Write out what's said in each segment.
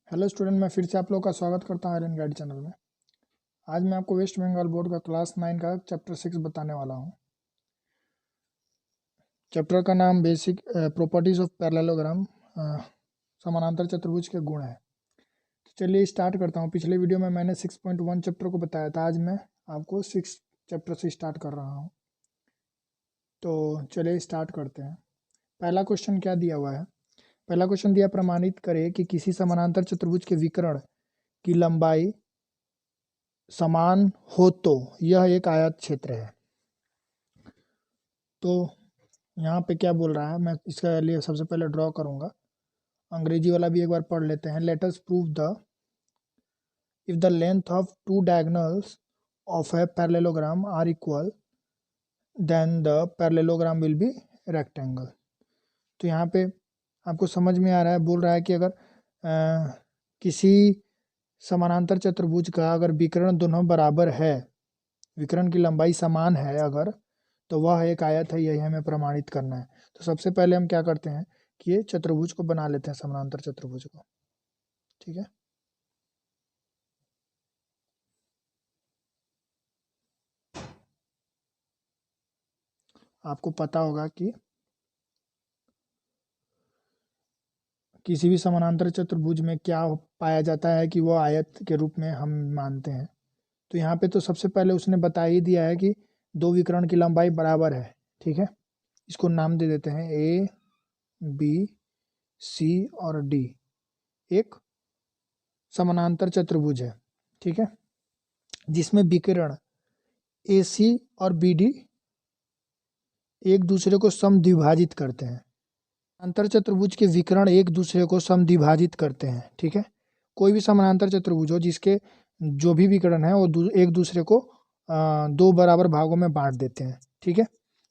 Hello student, मैं फिर से आप लोग का स्वागत करता हूँ आयरन गाइड चैनल में। आज मैं आपको वेस्ट बंगाल बोर्ड का क्लास 9 का चैप्टर 6 बताने वाला हूँ। चैप्टर का नाम बेसिक प्रॉपर्टीज ऑफ पैरेललोग्राम, समानांतर चतुर्भुज के गुण है। तो चलिए स्टार्ट करता हूँ। पिछले वीडियो में मैंने 6.1 चैप्टर को बताया था, आज मैं आपको 6 चैप्टर से स्टार्ट कर रहा हूँ। तो चलिए स्टार्ट करते हैं। पहला क्वेश्चन क्या दिया हुआ है? पहला क्वेश्चन दिया, प्रमाणित करें कि किसी समानांतर चतुर्भुज के विकर्ण की लंबाई समान हो तो यह एक आयत क्षेत्र है। तो यहाँ पे क्या बोल रहा है, मैं इसका लिए सबसे पहले ड्रॉ करूँगा। अंग्रेजी वाला भी एक बार पढ़ लेते हैं। Let us prove the if the length of two diagonals of a parallelogram are equal then the parallelogram will be rectangle. तो यहाँ पे आपको समझ में आ रहा है, बोल रहा है कि अगर किसी समानांतर चतुर्भुज का अगर विकर्ण दोनों बराबर है, विकर्ण की लंबाई समान है अगर, तो वह एक आयत है। यही हमें प्रमाणित करना है। तो सबसे पहले हम क्या करते हैं कि ये चतुर्भुज को बना लेते हैं, समानांतर चतुर्भुज को। ठीक है, आपको पता होगा कि किसी भी समानांतर चतुर्भुज में क्या पाया जाता है कि वह आयत के रूप में हम मानते हैं। तो यहाँ पे तो सबसे पहले उसने बता ही दिया है कि दो विकर्ण की लंबाई बराबर है। ठीक है, इसको नाम दे देते हैं ए, बी, सी और डी। एक समानांतर चतुर्भुज है, ठीक है, जिसमें विकर्ण ए सी और बी डी एक दूसरे को समद्विभाजित करते हैं। अंतर चतुर्भुज के विकर्ण एक दूसरे को समद्विभाजित करते हैं। ठीक है, कोई भी समानांतर चतुर्भुज हो जिसके जो भी विकर्ण है वो एक दूसरे को दो बराबर भागों में बांट देते हैं। ठीक है,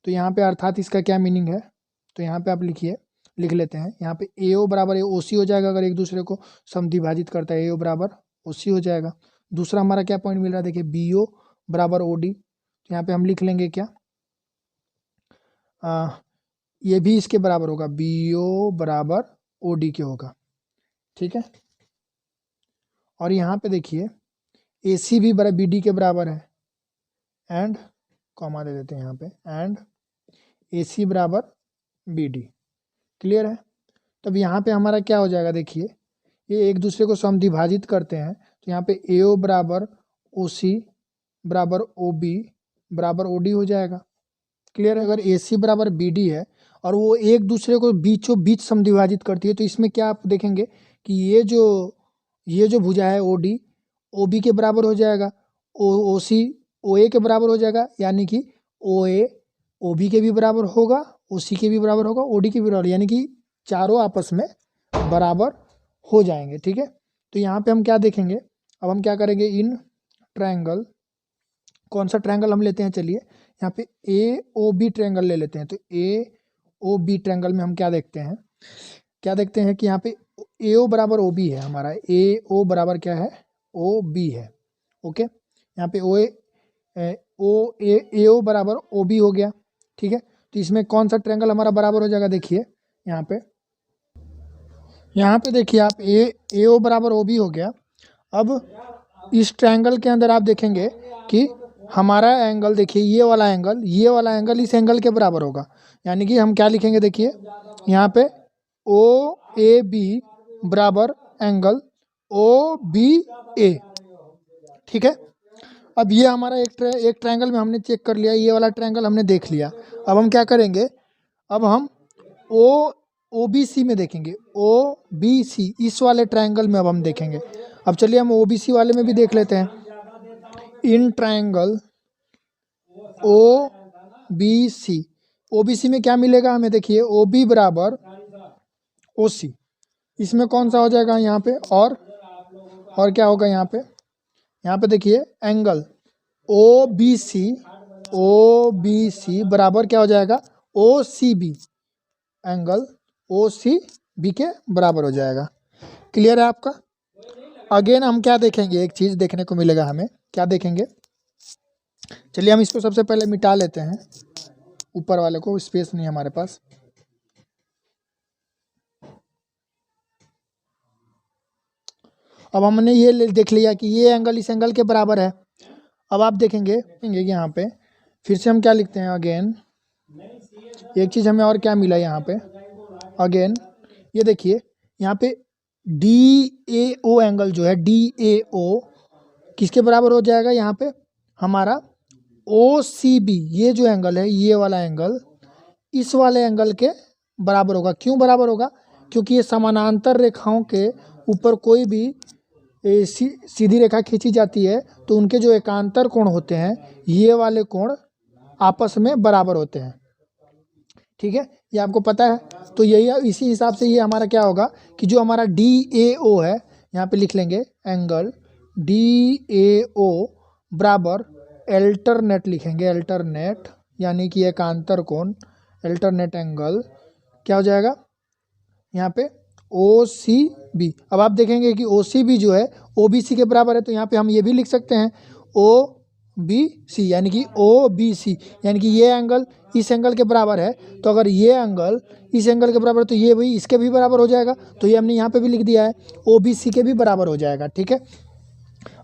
तो यहाँ पे अर्थात इसका क्या मीनिंग है, तो यहाँ पे आप लिख लेते हैं। यहाँ पे ए ओ बराबर ए ओ सी हो जाएगा। अगर एक दूसरे को समद्विभाजित करता है, ए ओ बराबर ओ सी हो जाएगा। दूसरा हमारा क्या पॉइंट मिल रहा है, देखिए बी ओ बराबर ओ डी। तो यहाँ पे हम लिख लेंगे क्या, ये भी इसके बराबर होगा, बी ओ बराबर ओ डी के होगा। ठीक है, और यहाँ पे देखिए ए सी भी बराबर बी डी के बराबर है, एंड कॉमा दे देते हैं यहाँ पे, एंड ए सी बराबर बी डी। क्लियर है? तब यहाँ पे हमारा क्या हो जाएगा, देखिए ये एक दूसरे को समद्विभाजित करते हैं। तो यहाँ पे ए ओ बराबर ओ सी बराबर ओ बी बराबर ओ डी हो जाएगा। क्लियर है? अगर ए सी बराबर बी डी है और वो एक दूसरे को बीचों बीच समद्विभाजित करती है, तो इसमें क्या आप देखेंगे कि ये जो भुजा है ओ डी ओ बी के बराबर हो जाएगा, ओ सी ओ ए के बराबर हो जाएगा, यानी कि ओ ए ओ बी के भी बराबर होगा, ओ सी के भी बराबर होगा, ओ डी के भी बराबर, यानी कि चारों आपस में बराबर हो जाएंगे। ठीक है, तो यहाँ पे हम क्या देखेंगे, अब हम क्या करेंगे, इन ट्रायंगल, कौन सा ट्रायंगल हम लेते हैं, चलिए यहाँ पे ए ओ बी ट्रायंगल ले लेते हैं। तो ए ओ बी ट्रायंगल में हम क्या देखते हैं कि यहाँ पे ए ओ बराबर ओ बी है हमारा, ए ओ बराबर क्या है, ओ बी है। ओके, यहाँ पे ए ओ बराबर ओ बी हो गया। ठीक है, तो इसमें कौन सा ट्रायंगल हमारा बराबर हो जाएगा, देखिए यहाँ पे देखिए आप ए ओ बराबर ओ बी हो गया। अब इस ट्रायंगल के अंदर आप देखेंगे कि हमारा एंगल, देखिए ये वाला एंगल इस एंगल के बराबर होगा, यानी कि हम क्या लिखेंगे, देखिए यहाँ पे ओ ए बी बराबर एंगल ओ बी ए। ठीक है, अब ये हमारा एक ट्रायंगल में हमने चेक कर लिया, ये वाला ट्रायंगल हमने देख लिया। अब हम क्या करेंगे, अब हम ओ बी सी में देखेंगे, ओ बी सी इस वाले ट्रायंगल में अब हम देखेंगे। अब चलिए हम ओ बी सी वाले में भी देख लेते हैं। In triangle O B C, O B C में क्या मिलेगा हमें, देखिए ओ बी बराबर ओ सी, इसमें कौन सा हो जाएगा यहाँ पे, और क्या होगा यहाँ पे देखिए एंगल ओ बी सी बराबर क्या हो जाएगा, O C B, angle O C B के बराबर हो जाएगा। क्लियर है आपका? अगेन हम क्या देखेंगे, एक चीज़ देखने को मिलेगा हमें, क्या देखेंगे, चलिए हम इसको सबसे पहले मिटा लेते हैं, ऊपर वाले को, स्पेस नहीं हमारे पास। अब हमने ये देख लिया कि ये एंगल इस एंगल के बराबर है। अब आप देखेंगे कि यहाँ पे फिर से हम क्या लिखते हैं, अगेन एक चीज़ हमें और क्या मिला यहाँ पे, अगेन ये देखिए यहाँ पे DAO एंगल जो है, DAO किसके बराबर हो जाएगा, यहाँ पे हमारा OCB, ये जो एंगल है, ये वाला एंगल इस वाले एंगल के बराबर होगा। क्यों बराबर होगा, क्योंकि ये समानांतर रेखाओं के ऊपर कोई भी सीधी रेखा खींची जाती है तो उनके जो एकांतर कोण होते हैं, ये वाले कोण आपस में बराबर होते हैं। ठीक है, ये आपको पता है। तो यही इसी हिसाब से ये हमारा क्या होगा कि जो हमारा DAO है, यहाँ पे लिख लेंगे एंगल DAO बराबर अल्टरनेट लिखेंगे, अल्टरनेट यानी कि एकांतर कोण, अल्टरनेट एंगल क्या हो जाएगा यहाँ पे OCB। अब आप देखेंगे कि OCB जो है OBC के बराबर है, तो यहाँ पे हम ये भी लिख सकते हैं OBC यानी कि OBC यानी कि ये एंगल इस एंगल के बराबर है। तो अगर ये एंगल इस एंगल के बराबर है तो ये भी इसके भी बराबर हो जाएगा। तो ये हमने यहाँ पे भी लिख दिया है, OBC के भी बराबर हो जाएगा। ठीक है,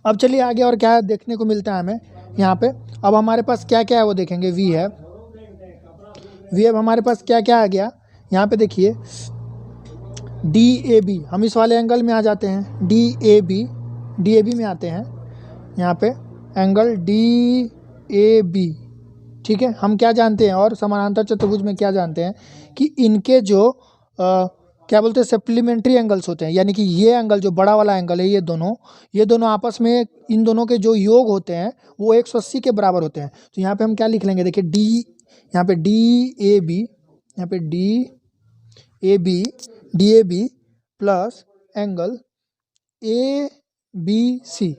अब चलिए आगे और क्या देखने को मिलता है हमें यहाँ पे। अब हमारे पास क्या क्या है वो देखेंगे। वी है हमारे पास क्या क्या आ गया यहाँ पे, देखिए DAB, हम इस वाले एंगल में आ जाते हैं, DAB में आते हैं यहाँ पे एंगल DAB। ठीक है, हम क्या जानते हैं और समानांतर चतुर्भुज में क्या जानते हैं कि इनके जो क्या बोलते हैं सप्लीमेंट्री एंगल्स होते हैं, यानी कि ये एंगल जो बड़ा वाला एंगल है, ये दोनों आपस में इन दोनों के जो योग होते हैं वो 180 के बराबर होते हैं। तो यहाँ पे हम क्या लिख लेंगे, देखिए यहाँ पे DAB, यहाँ पे DAB प्लस एंगल ABC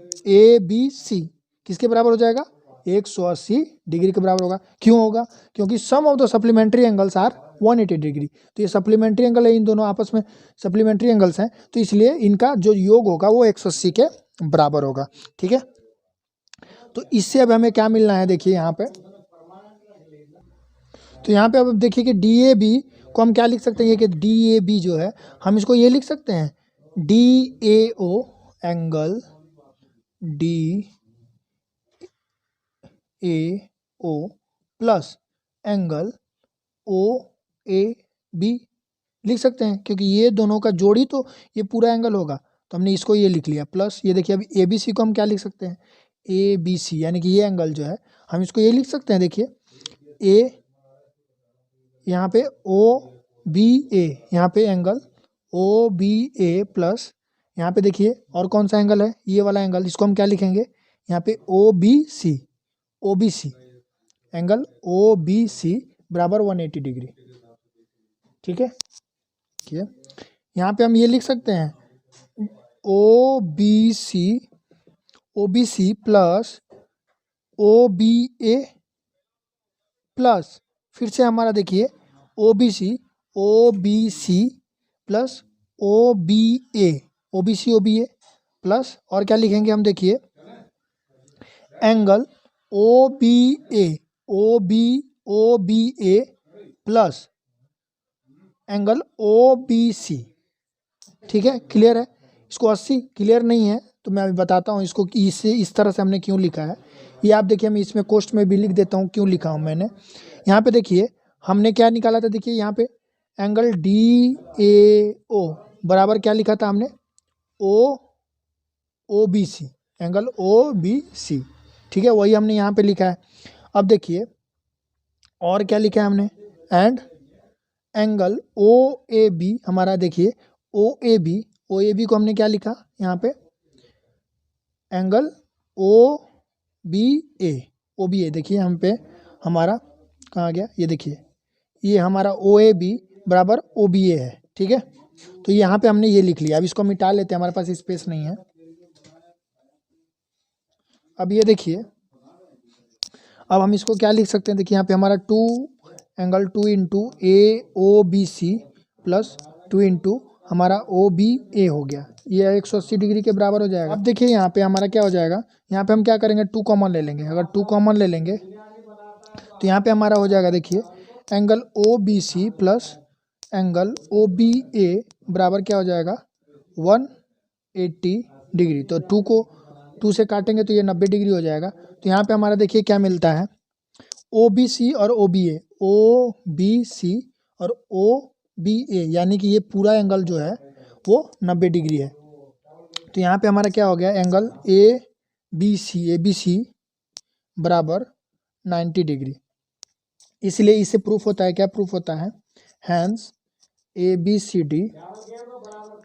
किसके बराबर हो जाएगा, 180 डिग्री के बराबर होगा। क्यों होगा, क्योंकि sum of the supplementary angles are 180 degree. तो ये सप्लीमेंट्री एंगल है, इन दोनों आपस में सप्लीमेंट्री एंगल्स हैं, तो इसलिए इनका जो योग होगा वो 180 के बराबर होगा। ठीक है, तो इससे अब हमें क्या मिलना है, देखिए यहाँ पे। तो यहाँ पे अब देखिए कि DAB को हम क्या लिख सकते हैं कि DAB जो है हम इसको ये लिख सकते हैं DAO angle DAO plus angle OAB लिख सकते हैं, क्योंकि ये दोनों का जोड़ी तो ये पूरा एंगल होगा। तो हमने इसको ये लिख लिया प्लस ये देखिए अभी ABC को हम क्या लिख सकते हैं, ABC यानी कि ये एंगल जो है हम इसको ये लिख सकते हैं, देखिए A यहाँ पे OBA, यहाँ पे एंगल OBA प्लस यहाँ पे देखिए और कौन सा एंगल है, ये वाला एंगल, इसको हम क्या लिखेंगे यहाँ पे OBC एंगल OBC बराबर 180 डिग्री। ठीक है, यहाँ पे हम ये लिख सकते हैं OBC प्लस OBA प्लस फिर से हमारा देखिए OBC प्लस OBA प्लस और क्या लिखेंगे हम, देखिए angle OBA plus angle OBC। ठीक है, क्लियर है। इसको 80 क्लियर नहीं है तो मैं अभी बताता हूँ इसको कि इस तरह से हमने क्यों लिखा है। ये आप देखिए, मैं इसमें कोष्ठ में भी लिख देता हूँ क्यों लिखा हूँ मैंने। यहाँ पे देखिए हमने क्या निकाला था, देखिए यहाँ पे एंगल DAO बराबर क्या लिखा था हमने, OBC एंगल OBC। ठीक है, वही हमने यहाँ पे लिखा है। अब देखिए और क्या लिखा है हमने, एंड एंगल OAB हमारा, देखिए OAB को हमने क्या लिखा यहाँ पे, एंगल OBA देखिए हम पे हमारा कहाँ गया, ये देखिए ये हमारा OAB बराबर OBA है। ठीक है, तो यहाँ पे हमने ये लिख लिया। अब इसको मिटा लेते हैं, हमारे पास स्पेस नहीं है। अब ये देखिए, अब हम इसको क्या लिख सकते हैं, देखिए यहाँ पे हमारा 2 इंटू AOBC प्लस 2 इंटू हमारा OBA हो गया, ये 180 डिग्री के बराबर हो जाएगा। अब देखिए यहाँ पे हमारा क्या हो जाएगा, यहाँ पे हम क्या करेंगे 2 कॉमन ले लेंगे। अगर 2 कॉमन ले लेंगे तो यहाँ पे हमारा हो जाएगा, देखिए angle OBC plus angle OBA बराबर क्या हो जाएगा 180 डिग्री। तो 2 को 2 से काटेंगे तो ये 90 डिग्री हो जाएगा। तो यहाँ पे हमारा देखिए क्या मिलता है, OBC और OBA, OBC और OBA, यानी कि ये पूरा एंगल जो है वो 90 डिग्री है। तो यहाँ पे हमारा क्या हो गया, एंगल ABC बराबर 90 डिग्री। इसलिए इससे प्रूफ होता है, क्या प्रूफ होता है, hence ABCD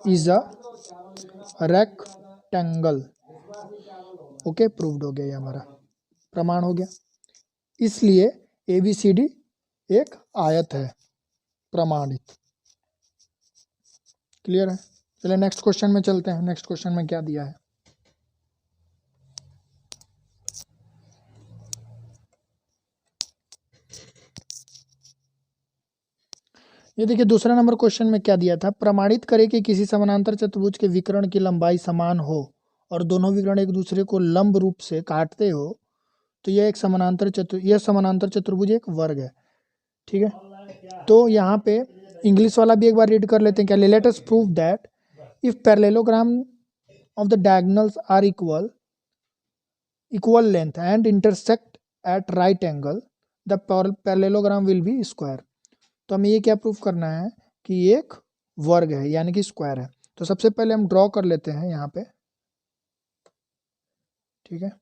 is a rectangle. Okay, proved हो गया, ये हमारा प्रमाण हो गया। इसलिए ABCD एक आयत है, प्रमाणित। क्लियर है? चलिए नेक्स्ट क्वेश्चन में चलते हैं। नेक्स्ट क्वेश्चन में क्या दिया है, ये देखिए दूसरा नंबर क्वेश्चन में क्या दिया था, प्रमाणित करें कि किसी समानांतर चतुर्भुज के विकर्ण की लंबाई समान हो और दोनों विकर्ण एक दूसरे को लंब रूप से काटते हो तो यह समानांतर चतुर्भुज एक वर्ग है। ठीक है, तो यहाँ पे इंग्लिश वाला भी एक बार रीड कर लेते हैं क्या, let us prove that if parallelogram of the diagonals are equal length and intersect at right angle the parallelogram will be square. तो हमें ये क्या प्रूफ करना है कि एक वर्ग है, यानी कि स्क्वायर है। तो सबसे पहले हम ड्रॉ कर लेते हैं यहाँ पे। ठीक है,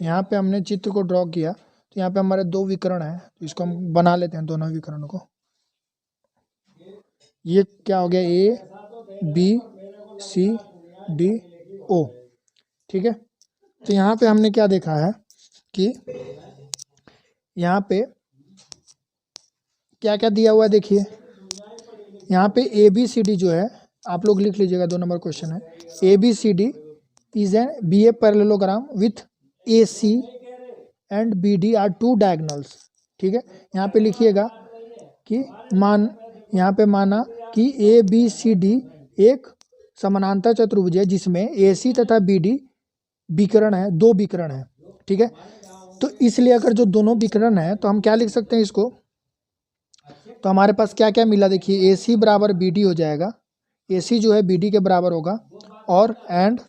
यहाँ पे हमने चित्र को ड्रॉ किया, तो यहाँ पे हमारे दो विकर्ण हैं, तो इसको हम बना लेते हैं दोनों विकर्ण को। ये क्या हो गया, ABCDO। ठीक है, तो यहाँ पे हमने क्या देखा है कि यहाँ पे क्या क्या दिया हुआ है, देखिए यहाँ पे ABCD जो है, आप लोग लिख लीजिएगा, 2 नंबर क्वेश्चन है, ABCD is an BA parallelogram with AC and BD are 2 diagonals. ठीक है, यहाँ पे लिखिएगा कि यहाँ पे माना कि ABCD एक समानांतर चतुर्भुज है जिसमें AC तथा BD विकर्ण है, 2 विकर्ण है। ठीक है, तो इसलिए अगर जो दोनों विकर्ण है तो हम क्या लिख सकते हैं इसको, तो हमारे पास क्या क्या मिला, देखिए AC बराबर BD हो जाएगा, AC जो है BD के बराबर होगा, और एंड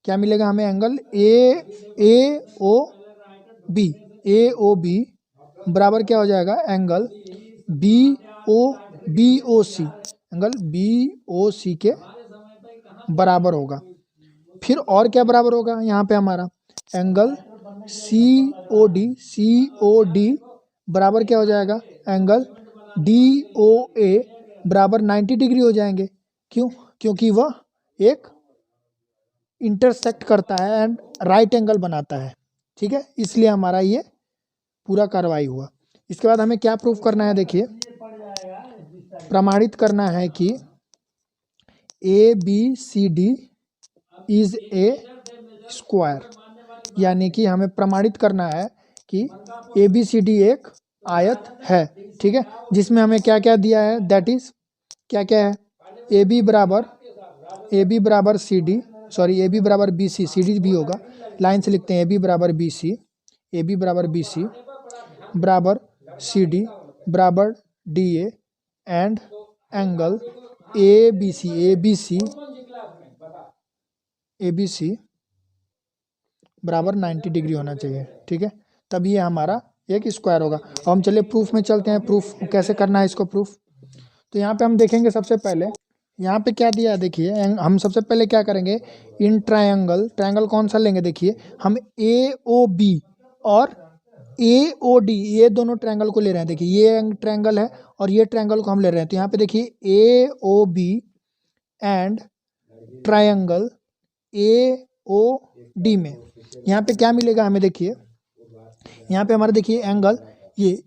क्या मिलेगा हमें, एंगल AOB बराबर क्या हो जाएगा, एंगल BOC, एंगल BOC के बराबर होगा। फिर और क्या बराबर होगा, यहाँ पे हमारा एंगल COD बराबर क्या हो जाएगा, एंगल DOA बराबर 90 डिग्री हो जाएंगे। क्यों, क्योंकि वह एक इंटरसेक्ट करता है एंड राइट एंगल बनाता है। ठीक है, इसलिए हमारा ये पूरा कार्रवाई हुआ। इसके बाद हमें क्या प्रूफ करना है, देखिए प्रमाणित करना है कि ABCD इज ए स्क्वायर, यानी कि हमें प्रमाणित करना है कि ABCD एक आयत है। ठीक है, जिसमें हमें क्या क्या दिया है, दैट इज क्या क्या है, AB बराबर BC, CD भी होगा, लाइन से लिखते हैं, AB बराबर BC बराबर CD बराबर DA एंड एंगल ABC बराबर 90 डिग्री होना चाहिए। ठीक है, तब ये हमारा एक स्क्वायर होगा। अब हम चलिए प्रूफ में चलते हैं, प्रूफ कैसे करना है इसको प्रूफ। तो यहाँ पे हम देखेंगे, सबसे पहले यहाँ पे क्या दिया है, देखिए हम सबसे पहले क्या करेंगे, इन ट्रायंगल कौन सा लेंगे, देखिए हम AOB और AOD ये दोनों ट्रायंगल को ले रहे हैं। देखिए ये ट्रायंगल है और ये ट्रायंगल को हम ले रहे हैं, तो यहाँ पे देखिए AOB एंड ट्रायंगल AOD में यहाँ पे क्या मिलेगा हमें, देखिए यहाँ पे हमारा देखिए एंगल ये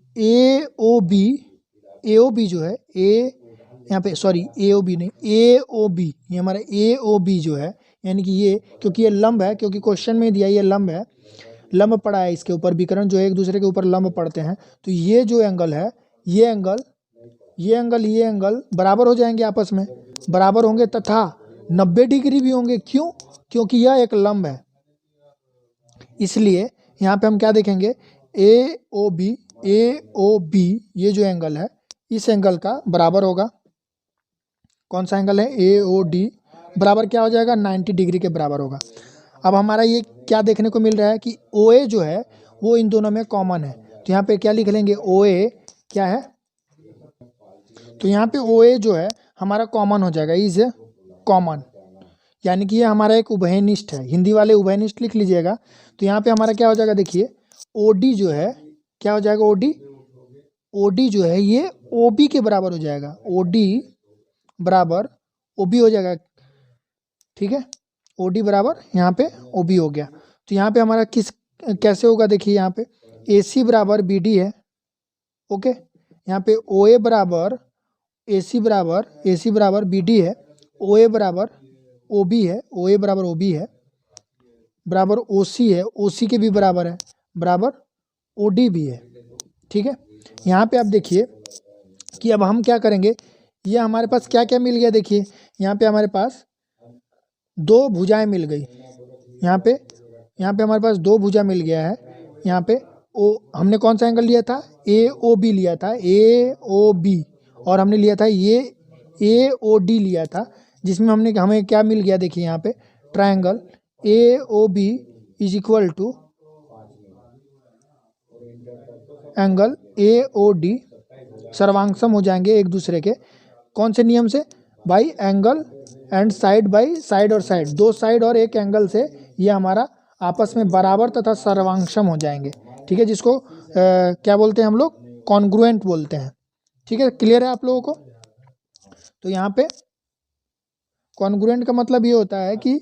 AOB जो है, यहाँ पे सॉरी AOB नहीं, AOB, ये हमारा AOB जो है, यानी कि ये, क्योंकि ये लंब है, क्योंकि क्वेश्चन में दिया ये लंब है, लंब पड़ा है इसके ऊपर, विकर्ण जो है एक दूसरे के ऊपर लंब पड़ते हैं, तो ये जो एंगल है, ये एंगल बराबर हो जाएंगे, आपस में बराबर होंगे तथा 90 डिग्री भी होंगे। क्यों, क्योंकि यह एक लंब है। इसलिए यहाँ पे हम क्या देखेंगे, AOB ये जो एंगल है, इस एंगल का बराबर होगा, कौन सा एंगल है, AOD बराबर क्या हो जाएगा, 90 डिग्री के बराबर होगा। अब हमारा ये क्या देखने को मिल रहा है कि ओ ए जो है वो इन दोनों में कॉमन है, तो यहाँ पे क्या लिख लेंगे, ओ ए क्या है, तो यहाँ पे ओ ए जो है हमारा कॉमन हो जाएगा, इज कॉमन, यानी कि ये हमारा एक उभयनिष्ठ है। हिंदी वाले उभयनिष्ठ लिख लीजिएगा। तो यहाँ पे हमारा क्या हो जाएगा, देखिए ओ डी जो है क्या हो जाएगा, ओ डी जो है ये ओ बी के बराबर हो जाएगा, ओ डी बराबर ओ बी हो जाएगा, ठीक है। ओ डी बराबर यहाँ पे ओ बी हो गया। तो यहाँ पे हमारा किस कैसे होगा, देखिए यहाँ पे ए सी बराबर बी डी है, ओके। यहाँ पे ओ ए बराबर ए सी बराबर बी डी है, ओ ए बराबर ओ बी है, ओ ए बराबर ओ बी है, बराबर ओ सी है, ओ सी के भी बराबर है, बराबर ओ डी भी है, ठीक है। यहाँ पे आप देखिए कि अब हम क्या करेंगे, ये हमारे पास क्या क्या मिल गया, देखिए यहाँ पे हमारे पास दो भुजाएं मिल गई, यहाँ पे हमारे पास दो भुजा मिल गया है। यहाँ पे ओ हमने कौन सा एंगल लिया था, ए ओ बी लिया था, ए ओ बी, और हमने लिया था ये ए ओ डी लिया था, जिसमें हमें क्या मिल गया, देखिए यहाँ पे triangle A O B is equal to angle A O D सर्वांगसम हो जाएंगे एक दूसरे के, कौन से नियम से, by angle and side by side, और साइड दो साइड और एक एंगल से ये हमारा आपस में बराबर तथा सर्वांगसम हो जाएंगे, ठीक है, जिसको क्या बोलते हैं हम लोग, कॉन्ग्रुएंट बोलते हैं, ठीक है। क्लियर है आप लोगों को। तो यहाँ पे कॉन्ग्रुएंट का मतलब ये होता है कि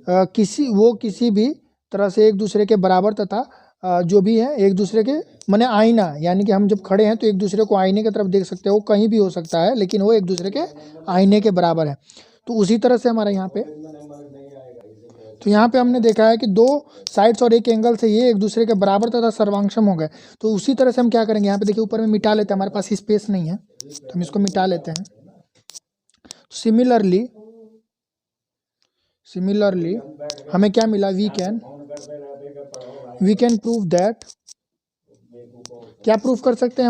किसी भी तरह से एक दूसरे के बराबर तथा जो भी है एक दूसरे के माने आईना, यानी कि हम जब खड़े हैं तो एक दूसरे को आईने की तरफ देख सकते हैं, वो कहीं भी हो सकता है लेकिन वो एक दूसरे के आईने के बराबर है। तो उसी तरह से हमारा यहाँ पे, तो यहाँ पे हमने देखा है कि दो साइड्स और एक एंगल से ये एक दूसरे के बराबर तथा सर्वांगसम हो गए। तो उसी तरह से हम क्या करेंगे, यहाँ पे देखिए ऊपर में मिटा लेते हैं, हमारे पास स्पेस नहीं है तो हम इसको मिटा लेते हैं। सिमिलरली हमें क्या मिला, वी कैन प्रूव दैट, क्या प्रूफ कर सकते हैं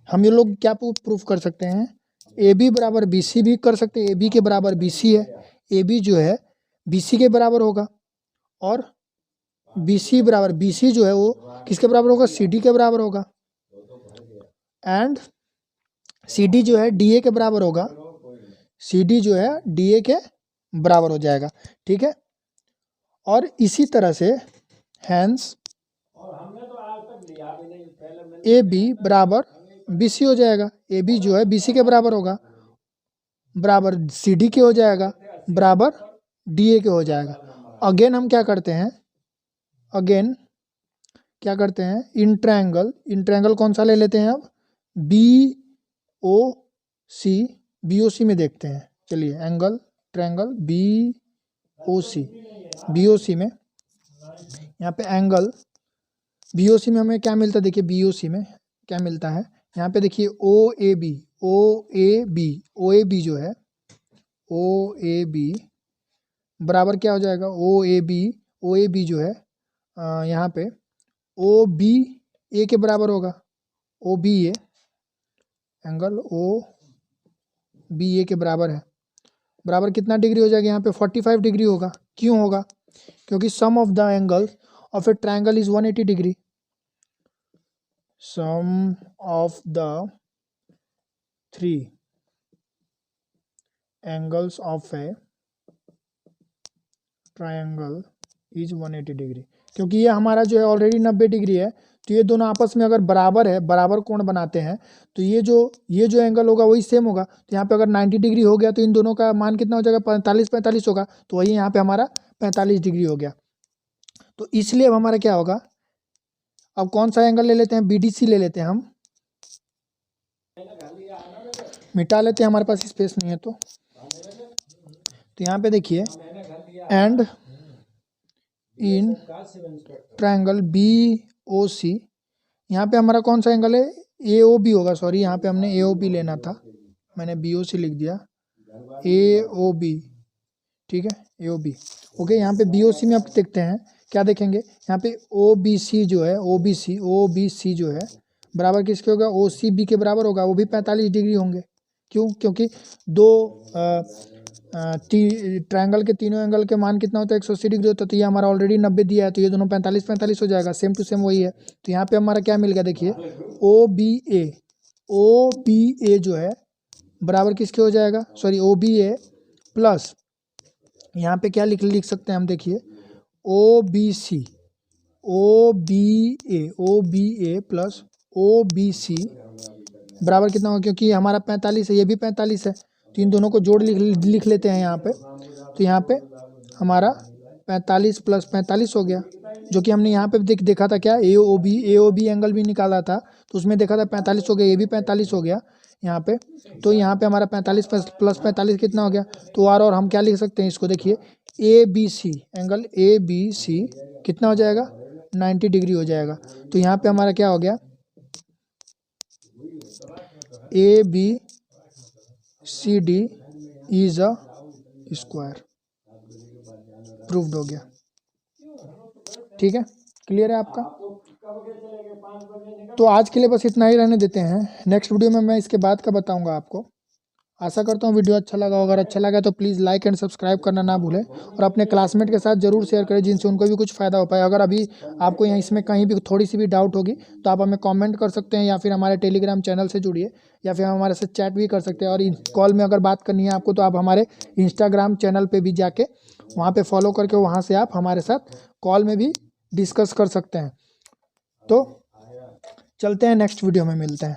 हम ये लोग क्या प्रूफ कर सकते हैं, ए बी बराबर बी सी भी कर सकते हैं, ए बी के बराबर बी सी है, ए बी जो है बी सी के बराबर होगा, और बी सी बराबर बी सी जो है वो किसके बराबर होगा, सी डी के बराबर होगा, एंड सी डी जो है डी ए के बराबर होगा, सी डी जो है डी ए के बराबर हो जाएगा, ठीक है। और इसी तरह से हैंस ए बी बराबर बी सी हो जाएगा, ए बी जो है बी सी के बराबर होगा, बराबर सी डी के हो जाएगा, बराबर डी ए के हो जाएगा। अगेन हम क्या करते हैं, इन ट्रायंगल कौन सा ले लेते हैं अब, बी ओ सी में देखते हैं, चलिए ट्रायंगल बी ओ सी में, यहाँ पे एंगल बी ओ सी में हमें क्या मिलता है, देखिए बी ओ सी में क्या मिलता है, यहाँ पे देखिए ओ ए बी जो है ओ ए बी बराबर क्या हो जाएगा, ओ ए बी जो है यहाँ पे ओ बी ए के बराबर होगा, ओ बी ए, एंगल ओ बी ए के बराबर है, बराबर कितना डिग्री हो जाएगा, यहाँ पे 45 डिग्री होगा। क्यों होगा, क्योंकि sum of the angle of a triangle is 180 degree, sum of the 3 angles of a triangle is 180 degree, क्योंकि ये हमारा जो है ऑलरेडी 90 डिग्री है, तो ये दोनों आपस में अगर बराबर कोण बनाते हैं तो ये जो एंगल होगा वही सेम होगा। तो यहाँ पे अगर 90 डिग्री हो गया तो इन दोनों का मान कितना हो जाएगा, 45 होगा, तो वही यहाँ पे हमारा 45 डिग्री हो गया। तो इसलिए अब हमारा क्या होगा, अब कौन सा एंगल ले लेते हैं, BDC ले लेते हैं, हम मिटा लेते हैं, हमारे पास स्पेस नहीं है तो यहाँ पे देखिए एंड इन ट्रायंगल BOC, यहाँ पे हमारा कौन सा एंगल है, AOB होगा, सॉरी यहाँ पे हमने AOB लेना था, मैंने BOC लिख दिया, AOB, ठीक है, AOB, ओके। यहाँ पे BOC में आप देखते हैं क्या देखेंगे, यहाँ पे OBC जो है OBC जो है बराबर किसके होगा, OCB के बराबर होगा, वो भी 45 डिग्री होंगे। क्यों, क्योंकि दो ट्रायंगल के तीनों एंगल के मान कितना होता है 180 डिग्री होता है, तो ये हमारा ऑलरेडी 90 दिया है, तो ये दोनों 45 45 हो जाएगा, सेम टू सेम वही है। तो यहाँ पे हमारा क्या मिल गया देखिए, ओ बी ए जो है बराबर किसके हो जाएगा, सॉरी ओ बी ए प्लस यहाँ पे क्या लिख सकते हैं हम, देखिए ओ बी ए प्लस ओ बी सी बराबर कितना होगा, क्योंकि हमारा 45 है, ये भी 45 है, तो इन दोनों को जोड़ लिख लेते हैं यहाँ पे। तो यहाँ पे हमारा 45 प्लस 45 हो गया, जो कि हमने यहाँ पे देखा था क्या, ए ओ बी एंगल भी निकाला था, तो उसमें देखा था 45 हो गया, ये भी 45 हो गया यहाँ पे। तो यहाँ पे हमारा 45 प्लस 45 कितना हो गया, तो और हम क्या लिख सकते हैं इसको, देखिए A B C angle A B C कितना हो जाएगा 90 डिग्री हो जाएगा। तो यहाँ पे हमारा क्या हो गया, A B C D is a square, proved हो गया। ठीक है, क्लियर है आपका। तो आज के लिए बस इतना ही रहने देते हैं, नेक्स्ट वीडियो में मैं इसके बाद का बताऊंगा आपको। आशा करता हूँ वीडियो अच्छा लगा, अगर अच्छा लगा तो प्लीज़ लाइक एंड सब्सक्राइब करना ना भूलें, और अपने क्लासमेट के साथ जरूर शेयर करें जिनसे उनको भी कुछ फ़ायदा हो पाए। अगर अभी आपको यहाँ इसमें कहीं भी थोड़ी सी भी डाउट होगी तो आप हमें कमेंट कर सकते हैं, या फिर हमारे टेलीग्राम चैनल से जुड़िए, या फिर हमारे साथ चैट भी कर सकते हैं। और कॉल में अगर बात करनी है आपको तो आप हमारे इंस्टाग्राम चैनल पर भी जाके वहाँ पर फॉलो करके वहाँ से आप हमारे साथ कॉल में भी डिस्कस कर सकते हैं। तो चलते हैं, नेक्स्ट वीडियो में मिलते हैं।